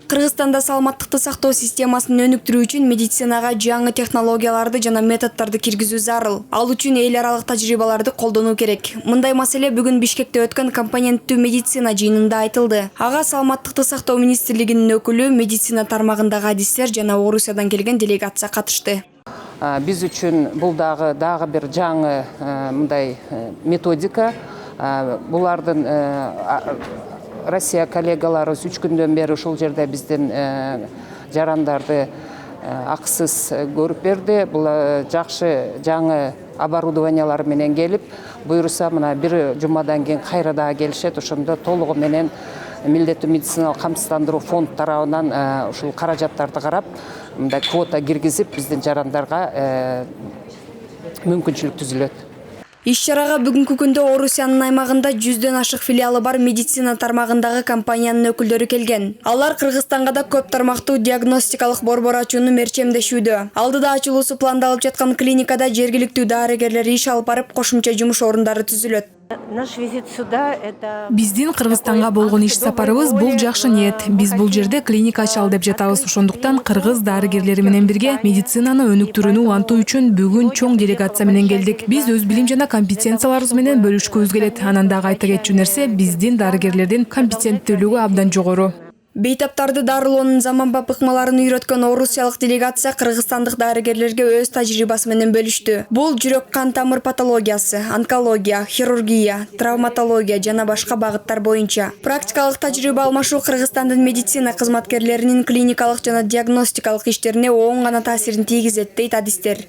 Кыргызстанда саламаттыкты сактоо системасын өнүктүрүү үчүн медицинага жаңы технологияларды жана методдорду киргизүү зарыл. Ал үчүн эл аралык тажрыйбаларды колдонуу керек. Мындай маселе бүгүн Бишкекте өткөн компоненттүү медицина жыйынында айтылды. Ага саламаттыкты сактоо министрлигинин өкүлү, медицина тармагындагы адистер жана Орусиядан келген делегация катышты. Биз үчүн бул дагы бир жаңы мындай методика. Булардын Россия коллегаларыбыз 3 күндөн бери ушул жерде биздин жарандарды акысыз көрүп берди. Бул жакшы жаңы оборудованиялар менен келип, буюрса мына бир жумадан кийин кайра дагы келишет. Ошондо толугу менен милдеттүү медициналык камсыздандыруу фонд тарабынан ушул каражаттарды карап, мындай квота киргизип биздин жарандарга мүмкүнчүлүк түзүлөт. Иш-чарага бүгүнкү күндө Орусиянын аймагында 100дөн ашык филиалы бар медицина тармагындагы компаниянын өкүлдөрү келген. Алар Кыргызстанга да көп тармактуу диагностикалык борбор ачууну мерчемдешүүдө. Алдыда ачылуусу пландалып жаткан клиникада жергиликтүү дарыгерлер иш алып барып, кошумча жумуш орундары түзүлөт. Биздин Кыргызстанга болгон иш сапарыбыз бул жакшы ниет. Биз бул жерде клиника ачалы деп жатабыз. Ошондуктан кыргыз дарыгерлери менен бирге медицинаны өнүктүрүүнү улантуу үчүн бүгүн чоң делегация менен келдик. Биз өз билим жана компетенцияларыбыз менен бөлүшкүбүз келет. Анан дагы айта кетчү нерсе, биздин дарыгерлердин компетенттүүлүгү абдан жогору. Бейтаптарды дарылоонун заманбап ыкмаларын үйрөткөн орусиялык делегация кыргызстандык дарыгерлерге өз тажрыйбасы менен бөлүштү. Бул жүрөк кан тамыр патологиясы, онкология, хирургия, травматология жана башка багыттар боюнча. Практикалык тажрыйба алмашуу Кыргызстандын медицина кызматкерлеринин клиникалык жана диагностикалык иштерине оң гана таасирин тийгизет, дейт адистер.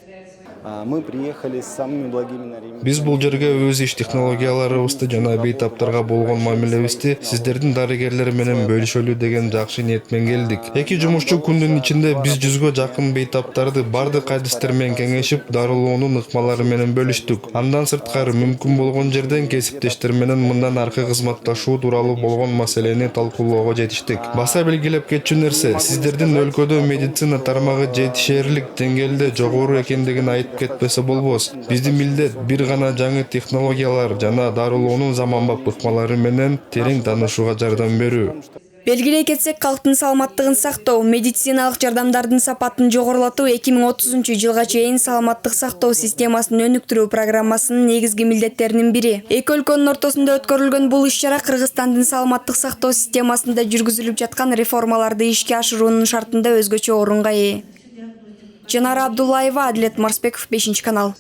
Мы приехали с самыми благими намерениями. Биз бул жерге өз иш технологияларыбызды жана бейтаптарга болгон мамилебизди сиздердин дарыгерлер менен бөлүшөлү деген жакшы ниетмен келдик. 2 жумушчу күндүн ичинде биз 100гө жакын бейтаптарды бардык адистер менен кеңешип, дарылоонун ыкмалары менен бөлүштүк. Андан сырткары мүмкүн болгон жерден кесиптештер менен мындан аркы кызматташуу тууралуу болгон маселени талкуулоого жетиштик. Баса белгилеп кетчү нерсе, сиздердин өлкөдө медицина тармагы жетишээрлик деңгээлде жогору экендигин айтып кетпесе болбос. Биздин милдет бир гана жаңы технологиялар жана дарылоонун заманбап ыкмалары менен терең таанышууга жардам берүү. Белгилей кетсек, калктын саламаттыгын сактоо, медициналык жардамдардын сапатын жогорулатуу 2030-жылга чейин саламаттык сактоо системасын өнүктүрүү программасынын негизги милдеттеринин бири. Эки өлкөнүн ортосунда өткөрүлгөн бул иш-чара Кыргызстандын саламаттык сактоо системасында жүргүзүлүп жаткан реформаларды ишке ашыруунун шартында өзгөчө орунга ээ. Жанара Абдуллаева, Адилет Марсбеков, 5 канал.